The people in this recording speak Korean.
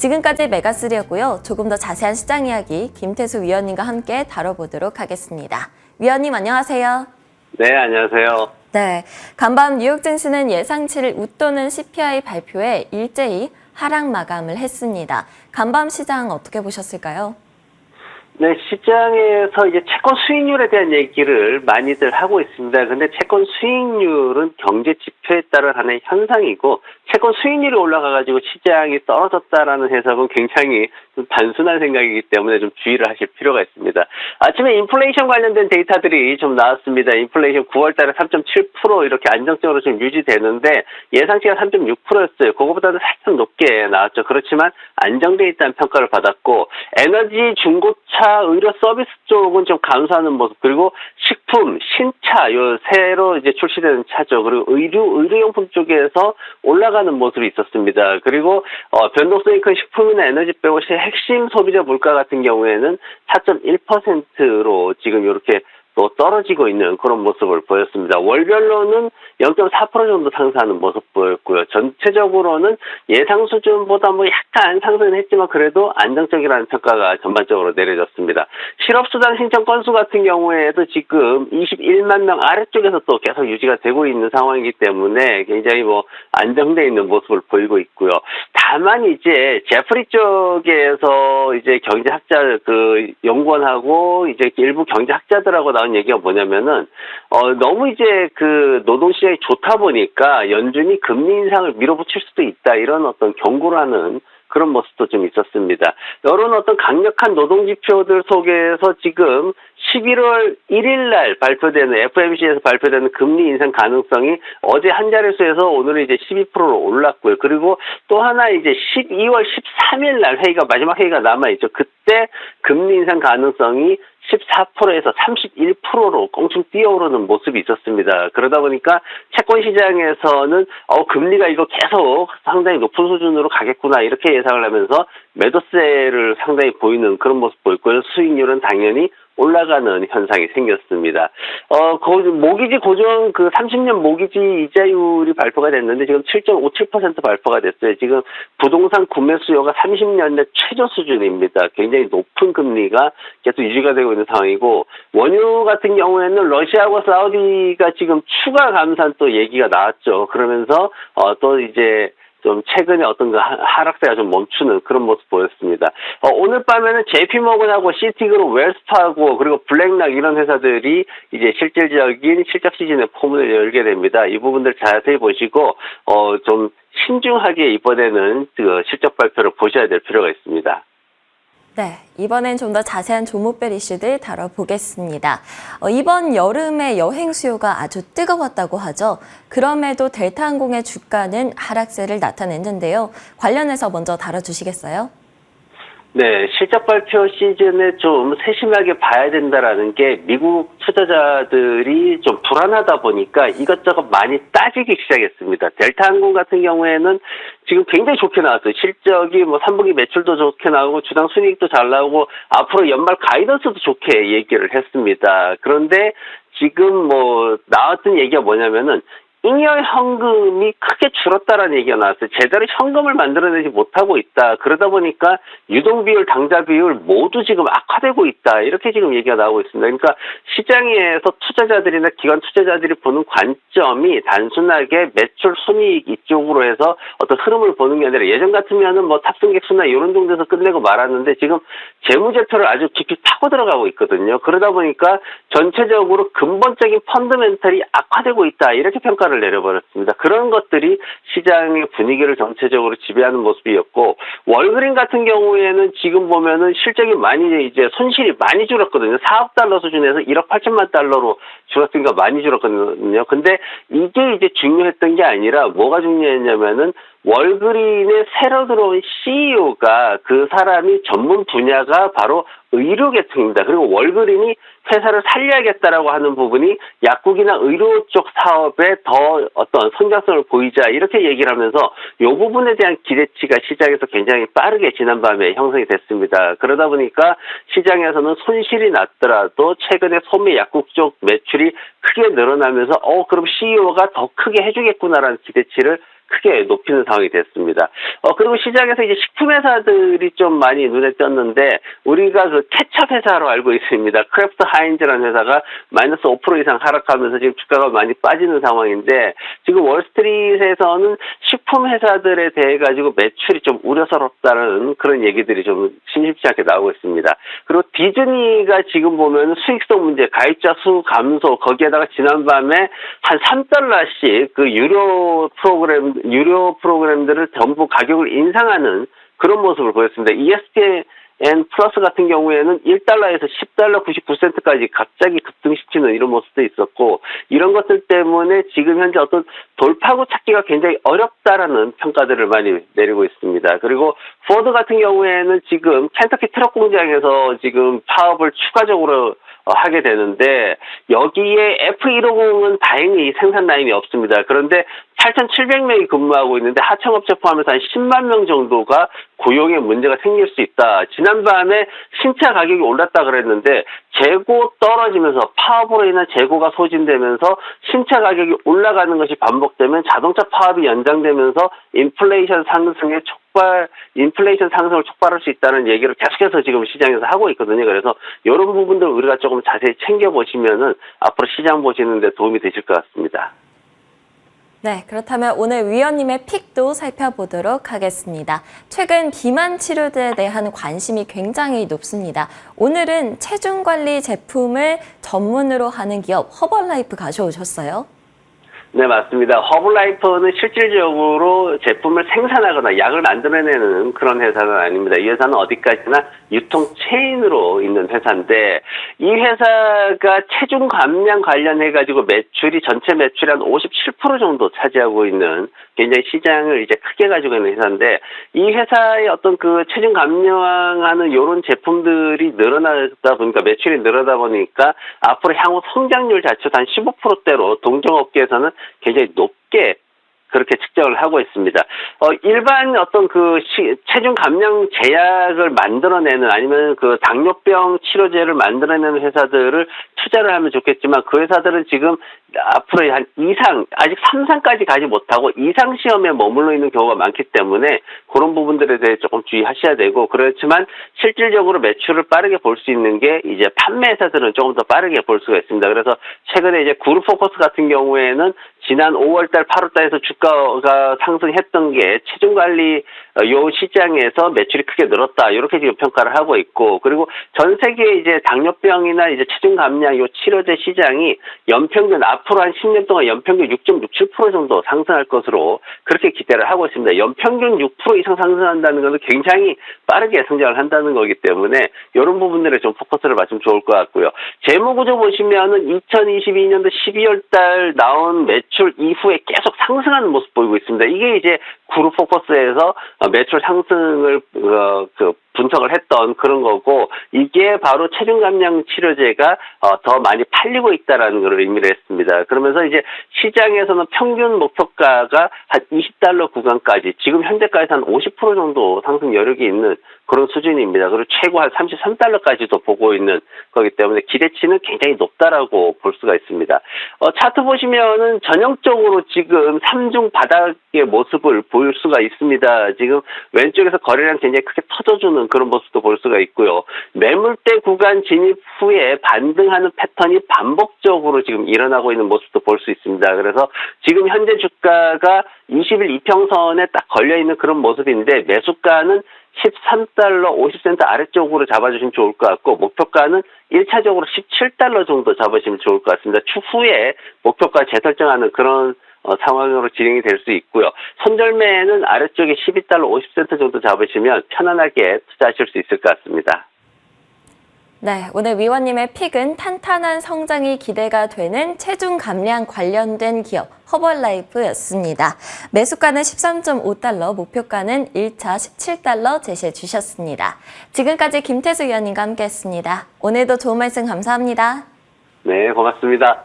지금까지 메가3였고요. 조금 더 자세한 시장 이야기 김태수 위원님과 함께 다뤄보도록 하겠습니다. 위원님 안녕하세요. 네, 안녕하세요. 네, 간밤 뉴욕 증시는 예상치를 웃도는 CPI 발표에 일제히 하락 마감을 했습니다. 간밤 시장 어떻게 보셨을까요? 네, 시장에서 이제 채권 수익률에 대한 얘기를 많이들 하고 있습니다. 근데 채권 수익률은 경제 지표에 따른 하나의 현상이고, 채권 수익률이 올라가가지고 시장이 떨어졌다라는 해석은 굉장히 좀 단순한 생각이기 때문에 좀 주의를 하실 필요가 있습니다. 아침에 인플레이션 관련된 데이터들이 좀 나왔습니다. 인플레이션 9월 달에 3.7% 이렇게 안정적으로 좀 유지되는데, 예상치가 3.6%였어요. 그거보다는 살짝 높게 나왔죠. 그렇지만 안정돼 있다는 평가를 받았고, 에너지, 중고차, 의료 서비스 쪽은 좀 감소하는 모습, 그리고 식품, 신차, 요 새로 이제 출시되는 차죠. 그리고 의료용품 쪽에서 올라가는 모습이 있었습니다. 그리고 변동성이 큰 식품이나 에너지 빼고 핵심 소비자 물가 같은 경우에는 4.1%로 지금 이렇게 또 떨어지고 있는 그런 모습을 보였습니다. 월별로는 0.4% 정도 상승하는 모습 보였고요. 전체적으로는 예상 수준보다 뭐 약간 상승은 했지만 그래도 안정적이라는 평가가 전반적으로 내려졌습니다. 실업수당 신청 건수 같은 경우에도 지금 21만 명 아래쪽에서 또 계속 유지가 되고 있는 상황이기 때문에 굉장히 뭐 안정되어 있는 모습을 보이고 있고요. 다만 이제 제프리 쪽에서 이제 경제학자 그 연구원하고 이제 일부 경제학자들하고 나온 얘기가 뭐냐면은 너무 이제 그 노동시장이 좋다 보니까 연준이 금리 인상을 밀어붙일 수도 있다, 이런 어떤 경고를 하는 그런 모습도 좀 있었습니다. 이런 어떤 강력한 노동 지표들 속에서 지금 11월 1일 날 발표되는 FOMC에서 발표되는 금리 인상 가능성이 어제 한 자릿수에서 오늘은 이제 12%로 올랐고요. 그리고 또 하나 이제 12월 13일 날 마지막 회의가 남아있죠. 그때 금리 인상 가능성이 14%에서 31%로 껑충 뛰어오르는 모습이 있었습니다. 그러다 보니까 채권 시장에서는 금리가 이거 계속 상당히 높은 수준으로 가겠구나, 이렇게 예상을 하면서 매도세를 상당히 보이는 그런 모습 보였고요. 수익률은 당연히 올라가는 현상이 생겼습니다. 모기지 고정 30년 모기지 이자율이 발표가 됐는데 지금 7.57% 발표가 됐어요. 지금 부동산 구매 수요가 30년 내 최저 수준입니다. 굉장히 높은 금리가 계속 유지가 되고 있는 상황이고, 원유 같은 경우에는 러시아하고 사우디가 지금 추가 감산 또 얘기가 나왔죠. 그러면서 또 이제 좀 최근에 어떤 그 하락세가 좀 멈추는 그런 모습 보였습니다. 오늘 밤에는 JP모건하고 시티그룹, 웰스파고 그리고 블랙락 이런 회사들이 이제 실질적인 실적 시즌의 포문을 열게 됩니다. 이 부분들 자세히 보시고 좀 신중하게 이번에는 그 실적 발표를 보셔야 될 필요가 있습니다. 네, 이번엔 좀 더 자세한 종목별 이슈들 다뤄보겠습니다. 이번 여름에 여행 수요가 아주 뜨거웠다고 하죠. 그럼에도 델타항공의 주가는 하락세를 나타냈는데요. 관련해서 먼저 다뤄주시겠어요? 네, 실적 발표 시즌에 좀 세심하게 봐야 된다라는 게, 미국 투자자들이 좀 불안하다 보니까 이것저것 많이 따지기 시작했습니다. 델타항공 같은 경우에는 지금 굉장히 좋게 나왔어요. 실적이 뭐 3분기 매출도 좋게 나오고 주당 순이익도 잘 나오고 앞으로 연말 가이던스도 좋게 얘기를 했습니다. 그런데 지금 뭐 나왔던 얘기가 뭐냐면은 잉여 현금이 크게 줄었다라는 얘기가 나왔어요. 제대로 현금을 만들어내지 못하고 있다. 그러다 보니까 유동비율, 당좌비율 모두 지금 악화되고 있다, 이렇게 지금 얘기가 나오고 있습니다. 그러니까 시장에서 투자자들이나 기관 투자자들이 보는 관점이 단순하게 매출, 순이익 이쪽으로 해서 어떤 흐름을 보는 게 아니라, 예전 같으면은 뭐 탑승객 수나 이런 정도에서 끝내고 말았는데 지금 재무제표를 아주 깊이 파고 들어가고 있거든요. 그러다 보니까 전체적으로 근본적인 펀더멘털이 악화되고 있다, 이렇게 평가를 내려버렸습니다. 그런 것들이 시장의 분위기를 전체적으로 지배하는 모습이었고, 월그린 같은 경우에는 지금 보면은 실적이 많이 이제 손실이 많이 줄었거든요. 4억 달러 수준에서 1억 8천만 달러로 줄었으니까 많이 줄었거든요. 근데 이게 이제 중요했던 게 아니라 뭐가 중요했냐면은 월그린의 새로 들어온 CEO가 그 사람이 전문 분야가 바로 의료 계통입니다. 그리고 월그린이 회사를 살려야겠다라고 하는 부분이 약국이나 의료 쪽 사업에 더 어떤 성장성을 보이자, 이렇게 얘기를 하면서 이 부분에 대한 기대치가 시장에서 굉장히 빠르게 지난밤에 형성이 됐습니다. 그러다 보니까 시장에서는 손실이 났더라도 최근에 소매 약국 쪽 매출이 크게 늘어나면서 그럼 CEO가 더 크게 해주겠구나라는 기대치를 크게 높이는 상황이 됐습니다. 그리고 시장에서 이제 식품회사들이 좀 많이 눈에 띄었는데, 우리가 그 케첩 회사로 알고 있습니다. 크래프트 하인즈라는 회사가 마이너스 5% 이상 하락하면서 지금 주가가 많이 빠지는 상황인데, 지금 월스트리트에서는 식품회사들에 대해 가지고 매출이 좀 우려스럽다는 그런 얘기들이 좀 심심치 않게 나오고 있습니다. 그리고 디즈니가 지금 보면 수익성 문제, 가입자 수 감소, 거기에다가 지난밤에 한 3달러씩 그 유료 프로그램들을 전부 가격을 인상하는 그런 모습을 보였습니다. ESPN 플러스 같은 경우에는 1달러에서 10달러 99센트까지 갑자기 급등시키는 이런 모습도 있었고, 이런 것들 때문에 지금 현재 어떤 돌파구 찾기가 굉장히 어렵다라는 평가들을 많이 내리고 있습니다. 그리고 포드 같은 경우에는 지금 켄터키 트럭 공장에서 지금 파업을 추가적으로 하게 되는데, 여기에 F150은 다행히 생산 라인이 없습니다. 그런데 8,700명이 근무하고 있는데 하청업체 포함해서 한 10만 명 정도가 고용에 문제가 생길 수 있다. 지난밤에 신차 가격이 올랐다 그랬는데 재고 떨어지면서 파업으로 인한 재고가 소진되면서 신차 가격이 올라가는 것이 반복되면 자동차 파업이 연장되면서 인플레이션 상승을 촉발할 수 있다는 얘기를 계속해서 지금 시장에서 하고 있거든요. 그래서 이런 부분들 우리가 조금 자세히 챙겨보시면은 앞으로 시장 보시는 데 도움이 되실 것 같습니다. 네, 그렇다면 오늘 위원님의 픽도 살펴보도록 하겠습니다. 최근 비만 치료제에 대한 관심이 굉장히 높습니다. 오늘은 체중 관리 제품을 전문으로 하는 기업 허벌라이프 가져오셨어요. 네, 맞습니다. 허블라이프는 실질적으로 제품을 생산하거나 약을 만들어내는 그런 회사는 아닙니다. 이 회사는 어디까지나 유통 체인으로 있는 회사인데, 이 회사가 체중 감량 관련해가지고 매출이 전체 매출의 한 57% 정도 차지하고 있는 굉장히 시장을 이제 크게 가지고 있는 회사인데, 이 회사의 어떤 그 체중 감량하는 이런 제품들이 늘어나다 보니까, 매출이 늘어나다 보니까 앞으로 향후 성장률 자체도 한 15%대로 동종업계에서는 굉장히 높게 그렇게 측정을 하고 있습니다. 일반 어떤 그 체중 감량 제약을 만들어내는, 아니면 그 당뇨병 치료제를 만들어내는 회사들을 투자를 하면 좋겠지만, 그 회사들은 지금 앞으로 한 2상, 아직 3상까지 가지 못하고 2상 시험에 머물러 있는 경우가 많기 때문에 그런 부분들에 대해 조금 주의하셔야 되고, 그렇지만 실질적으로 매출을 빠르게 볼 수 있는 게 이제 판매 회사들은 조금 더 빠르게 볼 수가 있습니다. 그래서 최근에 이제 그룹포커스 같은 경우에는 지난 5월달, 8월달에서 주가가 상승했던 게 체중 관리 요 시장에서 매출이 크게 늘었다, 이렇게 지금 평가를 하고 있고, 그리고 전 세계 이제 당뇨병이나 이제 체중 감량 요 치료제 시장이 연평균 앞으로 한 10년 동안 연평균 6.67% 정도 상승할 것으로 그렇게 기대를 하고 있습니다. 연평균 6% 이상 상승한다는 것은 굉장히 빠르게 성장을 한다는 거기 때문에 이런 부분들에 좀 포커스를 맞추면 좋을 것 같고요. 재무구조 보시면은 2022년도 12월 달 나온 매출 이후에 계속 상승하는 모습 보이고 있습니다. 이게 이제 그룹포커스에서 매출 상승을 분석을 했던 그런 거고, 이게 바로 체중 감량 치료제가 더 많이 팔리고 있다라는 걸 의미를 했습니다. 그러면서 이제 시장에서는 평균 목표가가 한 20달러 구간까지, 지금 현재까지 한 50% 정도 상승 여력이 있는 그런 수준입니다. 그리고 최고 한 33달러까지도 보고 있는 거기 때문에 기대치는 굉장히 높다라고 볼 수가 있습니다. 차트 보시면은 전형적으로 지금 3중 바닥의 모습을 보일 수가 있습니다. 지금 왼쪽에서 거래량 굉장히 크게 터져주는 그런 모습도 볼 수가 있고요. 매물대 구간 진입 후에 반등하는 패턴이 반복적으로 지금 일어나고 있는 모습도 볼 수 있습니다. 그래서 지금 현재 주가가 20일 이평선에 딱 걸려있는 그런 모습인데, 매수가는 13달러 50센트 아래쪽으로 잡아주시면 좋을 것 같고, 목표가는 1차적으로 17달러 정도 잡으시면 좋을 것 같습니다. 추후에 목표가 재설정하는 그런 상황으로 진행이 될 수 있고요. 손절매는 아래쪽에 12달러 50센트 정도 잡으시면 편안하게 투자하실 수 있을 것 같습니다. 네, 오늘 위원님의 픽은 탄탄한 성장이 기대가 되는 체중 감량 관련된 기업 허벌라이프였습니다. 매수가는 13.5달러, 목표가는 1차 17달러 제시해 주셨습니다. 지금까지 김태수 위원님과 함께했습니다. 오늘도 좋은 말씀 감사합니다. 네, 고맙습니다.